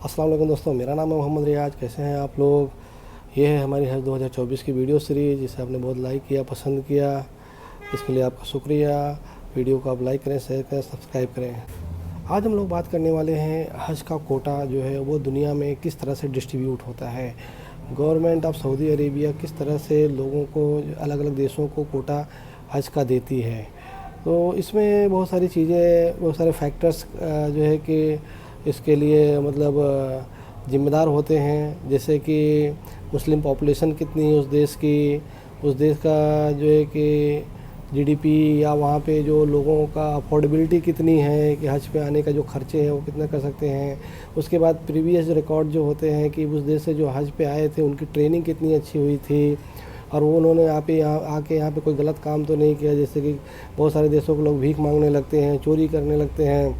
अस्सलाम वालेकुम दोस्तों, मेरा नाम है मोहम्मद रियाज। कैसे हैं आप लोग। ये है हमारी हज 2024 की वीडियो सीरीज़, जिसे आपने बहुत लाइक किया, पसंद किया, इसके लिए आपका शुक्रिया। वीडियो को आप लाइक करें, शेयर करें, सब्सक्राइब करें। आज हम लोग बात करने वाले हैं हज का कोटा जो है वो दुनिया में किस तरह से डिस्ट्रीब्यूट होता है। गवर्नमेंट ऑफ सऊदी अरेबिया किस तरह से लोगों को, अलग अलग देशों को कोटा हज का देती है। तो इसमें बहुत सारी चीज़ें, बहुत सारे फैक्टर्स जो है कि इसके लिए मतलब ज़िम्मेदार होते हैं। जैसे कि मुस्लिम पॉपुलेशन कितनी है उस देश की, उस देश का जो है कि जीडीपी, या वहाँ पे जो लोगों का अफोर्डेबिलिटी कितनी है कि हज पे आने का जो खर्चे हैं वो कितना कर सकते हैं। उसके बाद प्रीवियस रिकॉर्ड जो होते हैं कि उस देश से जो हज पे आए थे उनकी ट्रेनिंग कितनी अच्छी हुई थी, और वो उन्होंने यहाँ आके यहाँ पे कोई गलत काम तो नहीं किया। जैसे कि बहुत सारे देशों के लोग भीख मांगने लगते हैं, चोरी करने लगते हैं,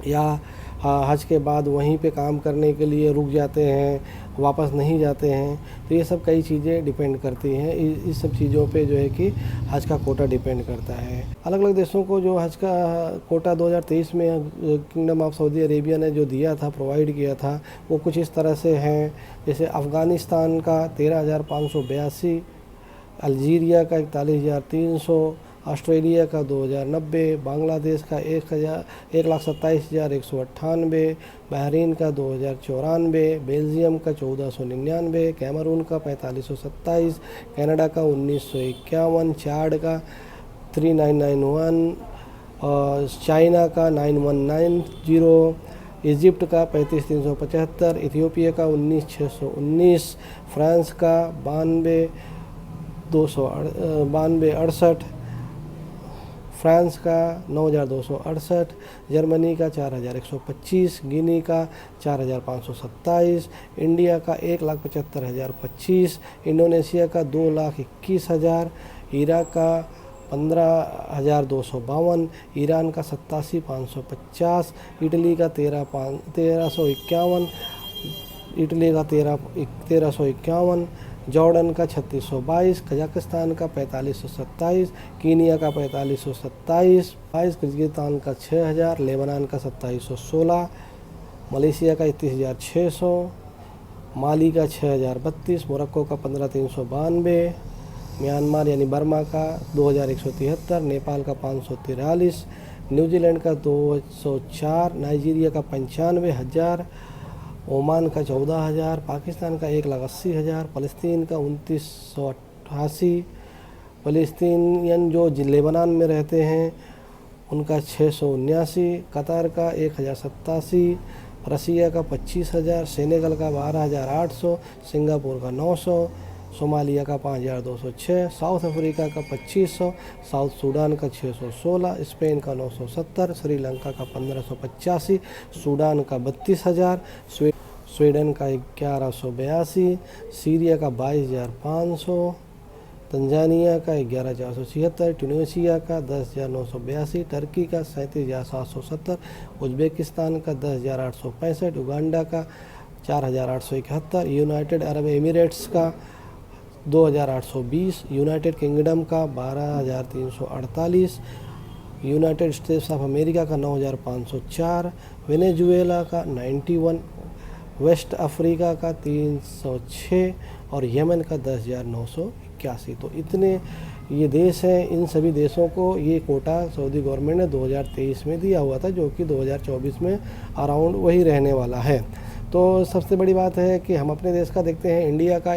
या हज के बाद वहीं पे काम करने के लिए रुक जाते हैं, वापस नहीं जाते हैं। तो ये सब कई चीज़ें डिपेंड करती हैं। इस सब चीज़ों पे जो है कि हज का कोटा डिपेंड करता है। अलग अलग देशों को जो हज का कोटा 2023 में किंगडम ऑफ सऊदी अरेबिया ने जो दिया था, प्रोवाइड किया था, वो कुछ इस तरह से हैं। जैसे अफ़गानिस्तान का 13,582, अल्जीरिया का 41,300, ऑस्ट्रेलिया का 2,090, बांग्लादेश का 1,27,198, बहरीन का 2,094, बेल्जियम का 1,499, कैमरून का 4,527, कनाडा का 1,951, चाड का 3,991, और चाइना का 9,190, इजिप्ट का 35,375, इथियोपिया का 19,619, फ्रांस का 92,68, फ्रांस का 9,268, जर्मनी का 4,125, गिनी का 4,527, इंडिया का 1,75,025, इंडोनेशिया का 2,21,000, इराक का 15,252, ईरान का 87,550, इटली का 13,151, इटली का 13,151, जॉर्डन का 3,622, कजाकिस्तान का 4,527, कीनिया का 4,527, किर्गिस्तान का 6,000, लेबनान का 2,716, मलेशिया का 31,600, माली का 6,032, मोरक्को का 15,392, म्यांमार यानी बर्मा का 2,173, नेपाल का 543, न्यूजीलैंड का 204, नाइजीरिया का 95,000, ओमान का 14,000, पाकिस्तान का 1,80,000, फ़लस्तीन का 2,988, फ़लस्तीनियन जो लेबनान में रहते हैं उनका 679, कतर का 1,087, रसिया का 25,000, सेनेगल का 12,800, सिंगापुर का 900, सोमालिया का 5,206, साउथ अफ्रीका का 2,500, साउथ सूडान का 616, स्पेन का 970, श्रीलंका का 1,585, सूडान का 32,000, स्वीडन का 1,182, सीरिया का 22,500, तंजानिया का 11,476, ट्यूनीशिया का 10,982, टर्की का 37,770, उज़्बेकिस्तान का 10,865, उगांडा का 4,871, यूनाइटेड अरब एमिरेट्स का 2,820, यूनाइटेड किंगडम का 12,348, यूनाइटेड स्टेट्स ऑफ अमेरिका का 9,504, वेनेजुएला का 91, वेस्ट अफ्रीका का 306, और यमन का 10,981। तो इतने ये देश हैं। इन सभी देशों को ये कोटा सऊदी गवर्नमेंट ने 2023 में दिया हुआ था, जो कि 2024 में अराउंड वही रहने वाला है। तो सबसे बड़ी बात है कि हम अपने देश का देखते हैं। इंडिया का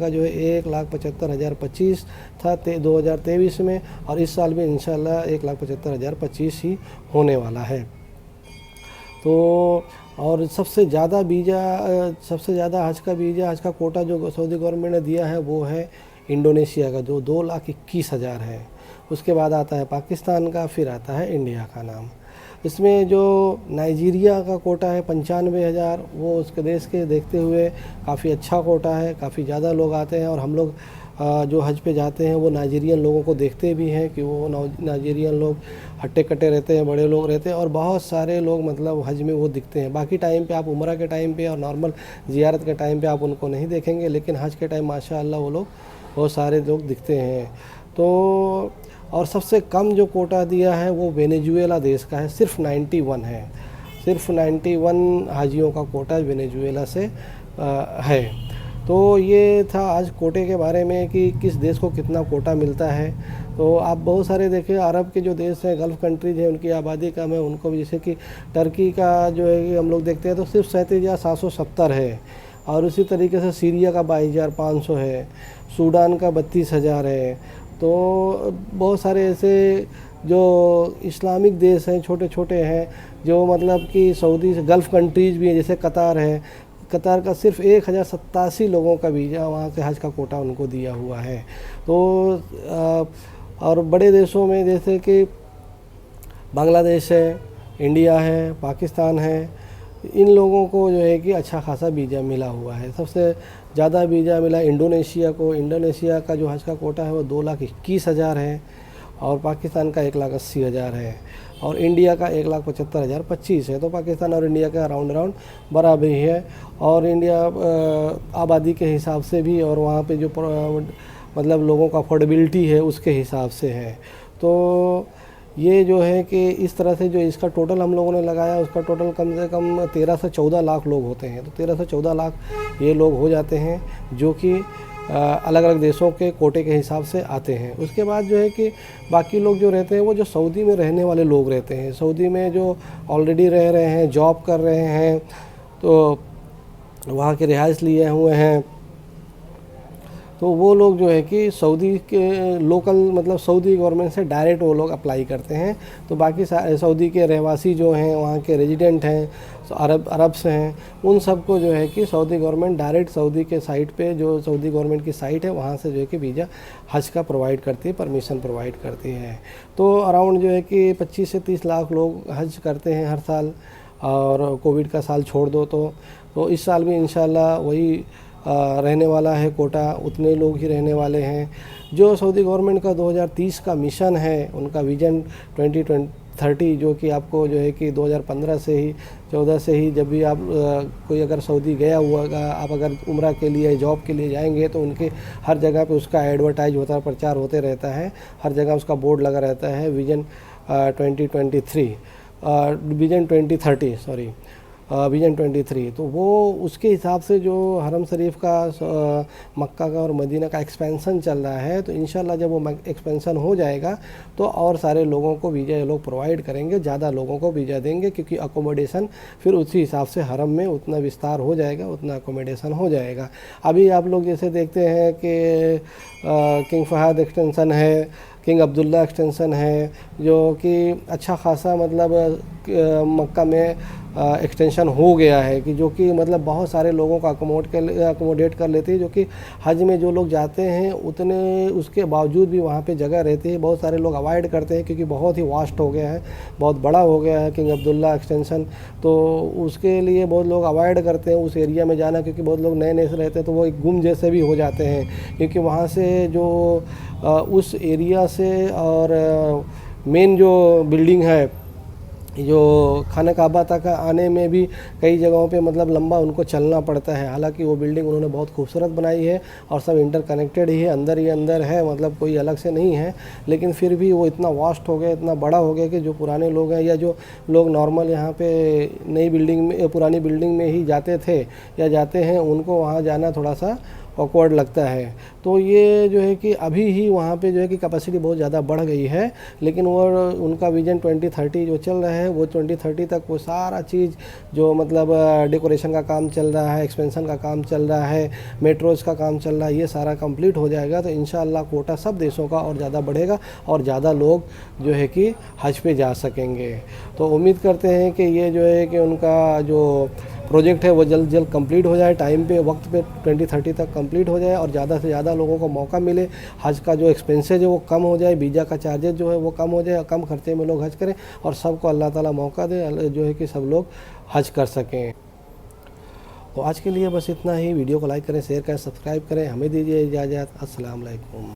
जो है 1,75,025 था 2023 में, और इस साल भी इंशाल्लाह 1,75,025 ही होने वाला है। तो और सबसे ज़्यादा हज का वीज़ा, हज का कोटा जो सऊदी गवर्नमेंट ने दिया है वो है इंडोनेशिया का, जो 2,21,000 है। उसके बाद आता है पाकिस्तान का, फिर आता है इंडिया का नाम। इसमें जो नाइजीरिया का कोटा है 95,000, वो उसके देश के देखते हुए काफ़ी अच्छा कोटा है, काफ़ी ज़्यादा लोग आते हैं। और हम लोग जो हज पे जाते हैं वो नाइजीरियन लोगों को देखते भी हैं कि वो नाइजीरियन लोग हट्टे कट्टे रहते हैं, बड़े लोग रहते हैं, और बहुत सारे लोग मतलब हज में वो दिखते हैं। बाकी टाइम पे आप उम्रा के टाइम पे और नॉर्मल ज़ियारत के टाइम पे आप उनको नहीं देखेंगे, लेकिन हज के टाइम माशाअल्लाह वो लोग बहुत सारे लोग दिखते हैं। तो और सबसे कम जो कोटा दिया है वो वेनेजुएला देश का है, सिर्फ 91 है। सिर्फ 91 हाजियों का कोटा वेनेजुएला से है। तो ये था आज कोटे के बारे में कि किस देश को कितना कोटा मिलता है। तो आप बहुत सारे देखें, अरब के जो देश हैं, गल्फ़ कंट्रीज हैं, उनकी आबादी कम है, उनको भी, जैसे कि टर्की का जो है कि हम लोग देखते हैं तो सिर्फ 37,770 है, और उसी तरीके से सीरिया का 22,500 है, सूडान का 32,000 है। तो बहुत सारे ऐसे जो इस्लामिक देश हैं, छोटे छोटे हैं, जो मतलब कि सऊदी गल्फ़ कंट्रीज़ भी हैं, जैसे कतार है, कतार का सिर्फ 1087 लोगों का वीज़ा वहाँ से हज का कोटा उनको दिया हुआ है। तो और बड़े देशों में जैसे कि बांग्लादेश है, इंडिया है, पाकिस्तान है, इन लोगों को जो है कि अच्छा खासा वीज़ा मिला हुआ है। सबसे ज़्यादा वीज़ा मिला इंडोनेशिया को। इंडोनेशिया का जो हज का कोटा है वो 2,21,000 है, और पाकिस्तान का 1,80,000 है, और इंडिया का 1,75,025 है। तो पाकिस्तान और इंडिया का राउंड बराबरी है। और इंडिया आबादी के हिसाब से भी, और वहाँ पे जो मतलब लोगों का अफोर्डेबिलिटी है उसके हिसाब से है। तो ये जो है कि इस तरह से जो इसका टोटल हम लोगों ने लगाया, उसका टोटल कम से कम 13 से 14 लाख लोग होते हैं। तो 13 से 14 लाख ये लोग हो जाते हैं जो कि अलग अलग देशों के कोटे के हिसाब से आते हैं। उसके बाद जो है कि बाकी लोग जो रहते हैं वो जो सऊदी में रहने वाले लोग रहते हैं, सऊदी में जो ऑलरेडी रह रहे हैं, जॉब कर रहे हैं, तो वहाँ के रिहाइश लिए हुए हैं, तो वो लोग जो है कि सऊदी के लोकल मतलब सऊदी गवर्नमेंट से डायरेक्ट वो लोग अप्लाई करते हैं। तो बाकी सऊदी के रहवासी जो हैं, वहाँ के रेजिडेंट हैं, अरब्स हैं, उन सबको जो है कि सऊदी गवर्नमेंट डायरेक्ट सऊदी के साइट पे, जो सऊदी गवर्नमेंट की साइट है, वहाँ से जो है कि वीज़ा हज का प्रोवाइड करती है, परमिशन प्रोवाइड करती है। तो अराउंड जो है कि 25 से 30 लाख लोग हज करते हैं हर साल, और कोविड का साल छोड़ दो तो इस साल भी इंशाल्लाह वही रहने वाला है कोटा, उतने लोग ही रहने वाले हैं। जो सऊदी गवर्नमेंट का 2030 का मिशन है, उनका विजन 2030, जो कि आपको जो है कि 2015 से ही 14 से ही, जब भी आप कोई अगर सऊदी गया हुआ, आप अगर उम्रा के लिए, जॉब के लिए जाएंगे, तो उनके हर जगह पे उसका एडवर्टाइज होता है, प्रचार होते रहता है, हर जगह उसका बोर्ड लगा रहता है, विजन 2023 विजन 2030 सॉरी विजन 23। तो वो उसके हिसाब से जो हरम शरीफ का, मक्का का और मदीना का एक्सपेंसन चल रहा है, तो इंशाल्लाह जब वो एक्सपेंसन हो जाएगा तो और सारे लोगों को वीज़ा ये लोग प्रोवाइड करेंगे, ज़्यादा लोगों को वीज़ा देंगे, क्योंकि अकोमोडेशन फिर उसी हिसाब से हरम में उतना विस्तार हो जाएगा, उतना अकोमोडेशन हो जाएगा। अभी आप लोग जैसे देखते हैं कि किंग फहद एक्सटेंसन है, किंग अब्दुल्ला एक्सटेंसन है, जो कि अच्छा खासा मतलब मक्का में एक्सटेंशन हो गया है, कि जो कि मतलब बहुत सारे लोगों को अकोमोडेट कर लेती है, जो कि हज में जो लोग जाते हैं उतने उसके बावजूद भी वहाँ पे जगह रहती है। बहुत सारे लोग अवॉइड करते हैं क्योंकि बहुत ही वास्ट हो गया है, बहुत बड़ा हो गया है किंग अब्दुल्ला एक्सटेंशन, तो उसके लिए बहुत लोग अवॉइड करते हैं उस एरिया में जाना, क्योंकि बहुत लोग नए नए से रहते हैं, तो वो एक गुम जैसे भी हो जाते हैं, क्योंकि वहाँ से जो उस एरिया से और मेन जो बिल्डिंग है, जो खाना काबा तक आने में भी कई जगहों पे मतलब लंबा उनको चलना पड़ता है। हालांकि वो बिल्डिंग उन्होंने बहुत खूबसूरत बनाई है और सब इंटरकनेक्टेड ही है, अंदर ही अंदर है, मतलब कोई अलग से नहीं है, लेकिन फिर भी वो इतना वास्ट हो गया, इतना बड़ा हो गया कि जो पुराने लोग हैं या जो लोग नॉर्मल यहाँ पे नई बिल्डिंग में, पुरानी बिल्डिंग में ही जाते थे या जाते हैं, उनको वहाँ जाना थोड़ा सा ऑकवर्ड लगता है। तो ये जो है कि अभी ही वहाँ पे जो है कि कैपेसिटी बहुत ज़्यादा बढ़ गई है, लेकिन वो उनका विजन 2030 जो चल रहा है, वो 2030 तक वो सारा चीज़ जो मतलब डेकोरेशन का काम चल रहा है, एक्सपेंशन का काम चल रहा है, मेट्रोज़ का काम चल रहा है, ये सारा कंप्लीट हो जाएगा तो इंशाअल्लाह कोटा सब देशों का और ज़्यादा बढ़ेगा और ज़्यादा लोग जो है कि हज पे जा सकेंगे। तो उम्मीद करते हैं कि ये जो है कि उनका जो प्रोजेक्ट है वो जल्द जल्द कंप्लीट हो जाए, टाइम पे, वक्त पे 2030 तक कंप्लीट हो जाए और ज़्यादा से ज़्यादा लोगों को मौका मिले, हज का जो एक्सपेंसेज है वो कम हो जाए, वीज़ा का चार्जेस जो है वो कम हो जाए, कम खर्चे में लोग हज करें और सबको अल्लाह ताला मौका दे जो है कि सब लोग हज कर सकें। तो आज के लिए बस इतना ही। वीडियो को लाइक करें, शेयर करें, सब्सक्राइब करें। हमें दीजिए इजाज़त। अस्सलाम वालेकुम।